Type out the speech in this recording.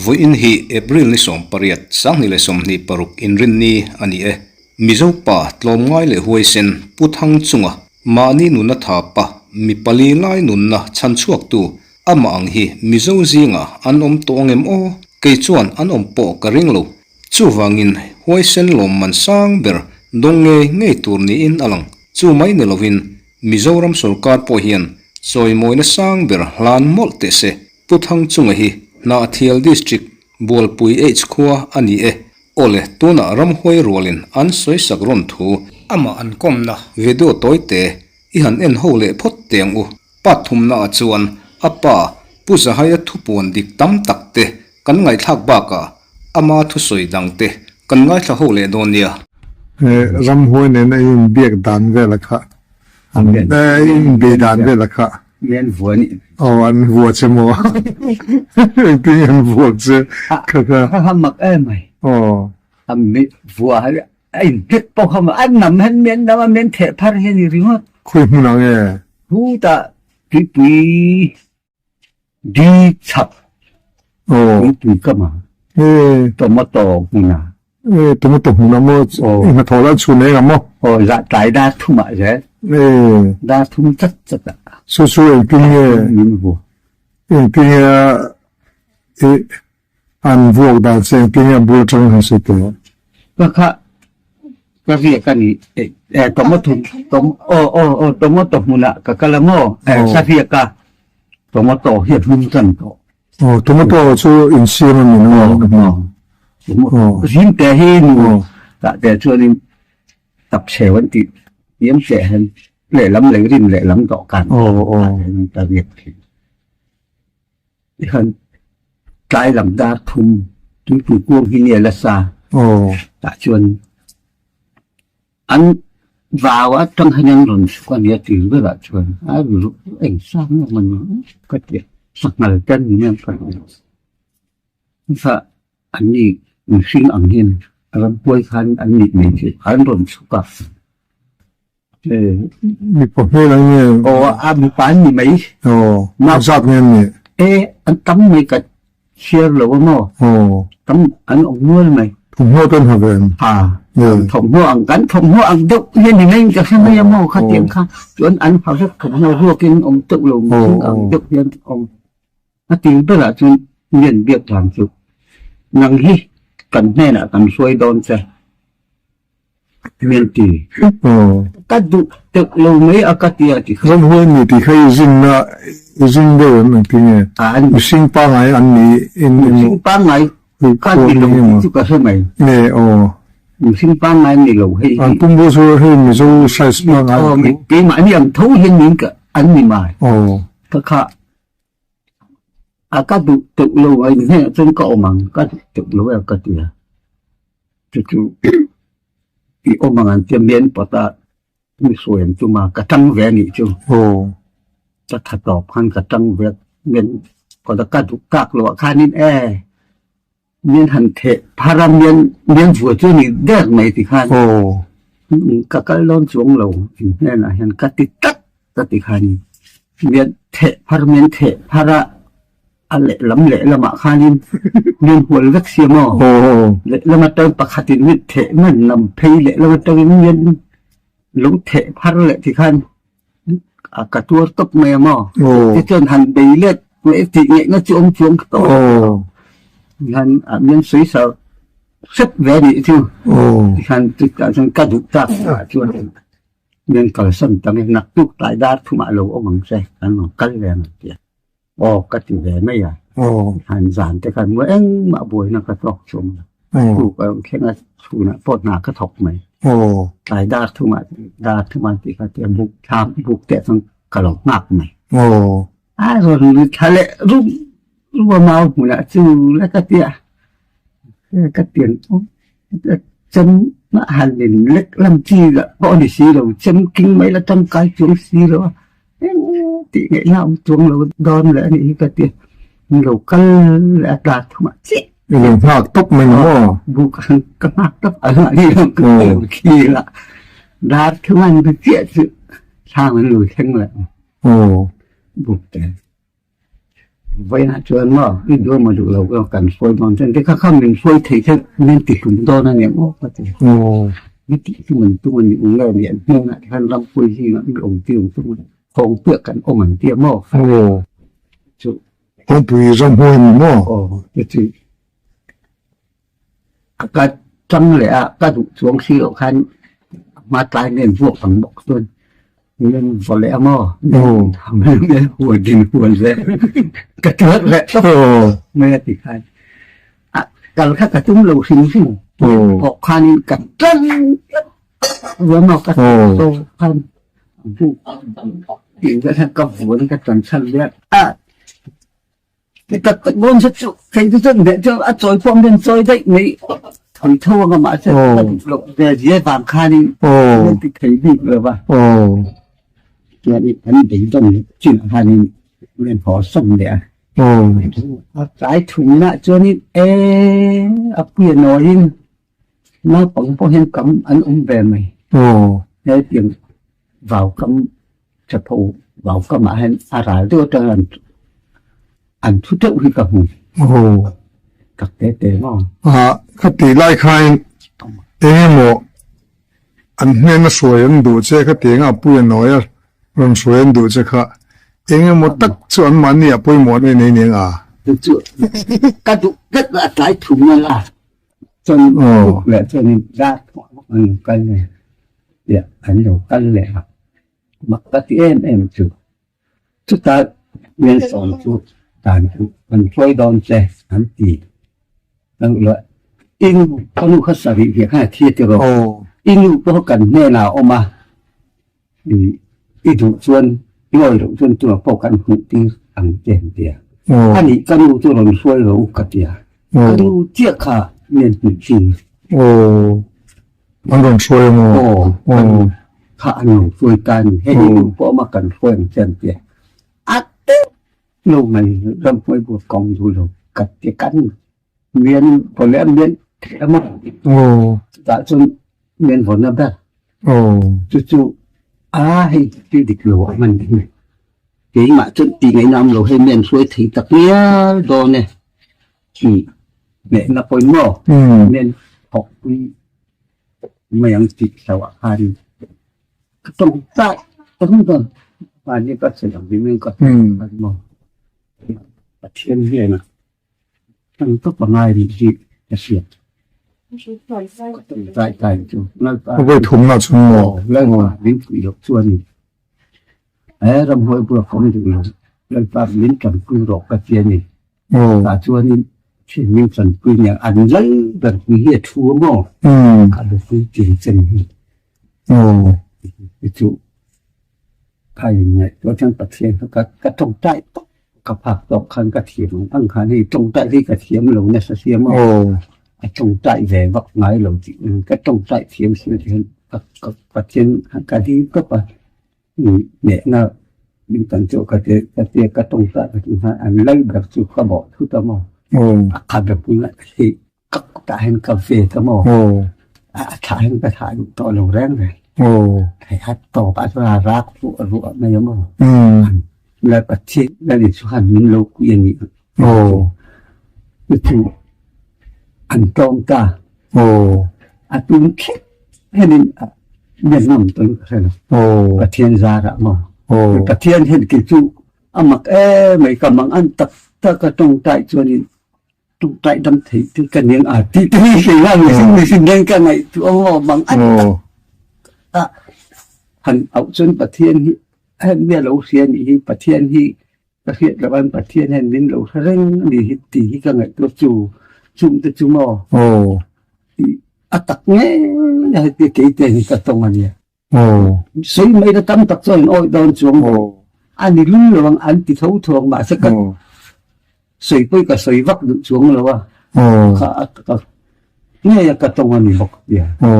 Vui in hi April ni som pariat sang ni le som ni paruk in rin ni ani e mizo pa tlom ngai le huai sen puthang chunga mani nuna tha pa mi pali lai nunna chan chuak tu ama ang hi mizo zinga anom tongem o ke chuan anom po ka ringlo chu wangin huai sen lom man sang ber donge ngei tur ni in alang chu mai ne lovin mizoram sarkar po hian choi moina sang ber hlan mol te se puthang chunga hi na thial district bolpui h khua ani e ole tuna ram hoi rolin an soi sakron thu ama an komna vedo toite i han en hole phot teng u pathum na chuan apa puza haya thupon dik tam takte kan ngai thak ba ka ama thu soi dangte kan ngai thla hole donia ram hoi ne na in biak dan ve la kha an in be dan ve la kha miền vua nị, anh vua chứ mà, cái anh vua chứ, không mặc em mày, anh vua hay anh biết bao không mà anh nằm hết miền đó mà miền thể phát hiện gì đúng không? khuyên muốn nói nghe, hú ta bị đi chập, bị cơ mà, tomato như nào, tomato như nào mà, mà thổi ra chuột này làm không? dạ trái đa thu mà thế, đa thu rất rất ạ. Số cái anh vua đã xem cái vua trong hàng số tuổi cái việc cái này tomato muna cái là ngô sa việc cả tomato hiện hung chân đó tomato số in xiêm mà mình ngô riêng cái hình đã để cho nên tập trẻ vẫn thì yếm trẻ hơn lệ lắm lấy rim lệ lắm đỏ cằn ta việc thì hơn trái làm đa thùng chúng tôi cuồng khi nhẹ là xa đã chuồn ăn vào á trong hai nhân rồi quan địa tử với lại chuồn ai bị lúc ảnh sáng mình có thể sặc ngời chân như em phải sợ anh gì mình sinh ẩn hiền anh quay khăn anh nhịn mình thì anh rồi sụp cặp mi po me la nghe anh bán gì mấy nó giáp nghe anh tắm mấy cái xe lỗ mà tắm anh ông mua mày thùng hoa tên hả vậy thùng hoa ăn cắn thùng hoa ăn đậu nên thì nên cái xem bây màu khác tiếng khác chuẩn anh phải rất thùng hoa hoa kinh ông tự lùng ăn đậu nên ông nó tiếng tức là chuyện miền Việt làm sự năng hi cần này là cần xuôi đón xe miền tì các tự lâu mấy ở các tiệm thì không huê mi thì hay dinh đâu mà cái nghe anh sinh ba ngày anh mi sinh ba ngày các tiệm lâu chứ có sao mày nè sinh ba ngày mi lâu hay anh cũng vô số hay mi số size ba ngày cái mà anh em thấu hiện những cái anh mi mày tất cả các tự lâu anh nghe trên cậu mà các tự lâu ở các tiệm chú thì ông mà anh tiêm miến bỏ ta mi soi chú mà cả trăng vẽ nhỉ chú chắc thật đọc hắn cả trăng vẽ miến còn ta cả đủ các loại khai nên miến hành thể para miến vừa chú nhỉ đẹp này thì khai cả cái lon xuống lầu nên là hắn cả tít tắt cả thì khai miến thể para anh lệ lắm lệ là mà khai nên huấn rất xiêm lệ là mà tôi bạc hạt tiền miết thể mình nằm phê lệ là mà tôi miên lúng thể phát lệ thì khăn cả tua tóc mè mò cái chân hành bì lệ vậy thì nghệ nó chuông tổ hành miên suy sợ rất vẻ đi chứ thì khăn tất cả trong các dụng tác chuông miên cởi sân tăng nặc túc tại đa thu mã lầu ông bằng xe anh mà cắt về mà kìa cái gì về mấy à hành giảnแต่กันเมื่อมาบวยนักกระทอกชมถูกแค่นั้นถูกนะปอดหนากระทอกไหมหลายด้านทุกมันที่เขาเตรียมบุกทำบุกแต่ต้องกระหลอกงักไหมส่วนทะเลรูปเมาหัวละจูแล้วก็เตี้ยก็เตียนจำมาหันเด่นเล็กลำจีละพอดีสีเราจำกิ้งไม่ละจำกายจงสีเราตีไงเราจงเราดอนแล้วนี่ก็เตี้ยเราก็ละดาทุกมันสิเราหักตบมันมั้งบุกก็หักตบอะไรนี่เราก็ขี้ละดาทุกมันเป็นเจี๊ยบ sangมันลุยแข็งแหละ โอ้ บุกแต่ไว้นะชวนว่าที่ด้วยมาดูเราก็กันช่วยมันจนที่ข้ามันช่วยถี่ที่นั่นติดถุงโตนั่นเนี่ยโอ้ก็จะ โอ้ วิธีที่มันตัวมันอุ้งเราเนี่ยเมื่อท่านรับคุยที่มันองค์ที่องค์ตัวมันคงเปลือกกันองค์เตี้ยหม้อ โอ้ จุ ผมปุยรำห้วยนี่มั้ง โอ้ก็จะก็จำเลยอ่ะก็ถูกสวงซีออกคันมาตายเงินพวกฝังบอกต้นเงินฝนแล้วหม้อ โอ้ ทำให้เงินหัวดินหัวเลยกระเทิดเลย โอ้ ไม่ได้ติดใครอ่ะกันข้ากระตุ้มเราสิ่งสิ่ง โอ้ พอคันกันจันหัวหมอกกระโตคันผู้หญิงก็ทั้งกับหัวนั่นก็จนชั้นเลือดอ่ะแต่ก็ตะโกนสักจุดใครจะจนเดี๋ยวจะอ่ะจอยพร้อมเดินจอยได้ไหมถอยทั่วกันมาเสร็จหลบเดี๋ยวเยี่ยบางคันนี่ โอ้ ไม่ติดใครดีเลยว่ะ โอ้ ตัวนี้อันนี้ถึงต้องจิ้มคันนี้เรียนพอส่งเดี๋ยว โอ้ trái thùng nạ cho nên ấp kia nói nó bỗng có hen cấm anh về mày โอ้ thế tiền vào cấm chập hồ vào cấm mà hen ra đưa cho anh chút chậu khi cả hùng โอ้ các tế mà คติไล่ใครเองหมดอันนี้มาสวยอันดูเจ้าคติงอ่ะปุ้ยน้อยอ่ะมันสวยอันดูเจ้าค่ะเองหมดตักส่วนมันเนี่ยปุ้ยหมดในนี้เนี่ยอ่ะ được chưa các tụ rất là trái thùng này là cho nên cho nên ra cái này dạ anh đầu cái này mặc các em chưa chúng ta nên sòng chút tàn chút mình phơi đòn xe hắn tì đang lợi in có lúc khách sạn việc hai thiệt rồi โอ้ in lúc có cần nghe nào ông mà thì ít thủ xuân ngồi thủ xuân tôi có cần hụt đi ăn tiền tiền โอ้ อันนี้ก็รู้ตัวเราช่วยเราก็เดีย โอ้ ก็รู้เจ้าค่ะเรียนจริง โอ้มันต้องสวยมั้ง โอ้ โอ้ ข้าหนูช่วยกันให้ดูเพราะมากันช่วยเช่นเดียอัดเต้ลูกมันเริ่มช่วยบวกกองดูเรากัดเดียกันเรียนพอแล้วเรียนแค่มา โอ้ แต่จนเรียนผลนับได้ โอ้ จู่ๆให้ที่ดิกหลวมันcái mà chân tí ngày năm rồi hay miền xuôi thì tặc nia đồ này thì mẹ nó coi mò อืม nên học đi mày ăn thịt sao ạ hành cái trong tại tấm rồi và như các sự làm với mình có ăn mò và thiên về mà tăng tốc bằng ai thì gì là xiết tại tại chỗ nó เอาไปถุงละชั่วโมง lên mà đến quỷ độc xuân râm hôi bữa không được luôn lên pháp miếng cầm quy rộ cái tiền này โอ้ cả chua nên chỉ miếng phần quy nhà ăn lấy gần quy hiệt thua mò อืม cả được quy tiền chân โอ้ cái chủ thầy này có chân bạch thiên cái trong trái cái phạt độc khăn cái thiểm ăn khăn thì trong trái thì cái thiểm lâu này sẽ thiểm โอ้ cái trong trái về vấp ngái lâu cái trong trái thiểm xưa thì cái thiên cái đi cấp à mẹ nó những cần chỗ cái trong trái cái chúng ta ăn lấy được chủ khó bỏ thứ tao mò โอ้ ขับแบบนี้ที่ก็ตายกาแฟทั้งหมด โอ้ ถ่ายไปถ่ายต่อลงแรงเลย โอ้ ถ่ายฮัตต่อปัสสาวะรักรัวไม่ยอม อืม แล้วประเทศแล้วในสุพรรณมินโลกอย่างนี้ โอ้ คืออันตรงตา โอ้ อันตุ้มคิดให้ดินเวียดนามตัวนี้ใช่ไหม โอ้ ประเทศซาระมั้ง โอ้ ประเทศเห็นกี่จู่อามักไม่กำลังอันตักถ้าก็ตรงใจส่วนนี้ตรงใจดำถี่ถึงกันยังที่นี่สิ่งนั้นสิ่งนั้นกันไงตัวบางอัน โอ้ หันเอาจนประเทศนี้ให้เมียเราเสียนี่ประเทศนี้ประเทศละวันประเทศแห่งนี้เราเร่งนี่ตีกันไงตัวจู่จุ่มตัวจู่มอ โอ้ อัตักเงี้ยให้ตีตีตีนี่ก็ตรงอันนี้ โอ้ ซึ่งไม่ได้ตั้งตักส่วนอ้อยโดนจวง โอ้ อันนี้รู้ระวังอันที่เขาทวงมาสักกัน โอ้ สวยไปกับสวยวักดุจวงแล้วว่า โอ้ ก็เนี่ยก็ตรงอันนี้บอกเดียว โอ้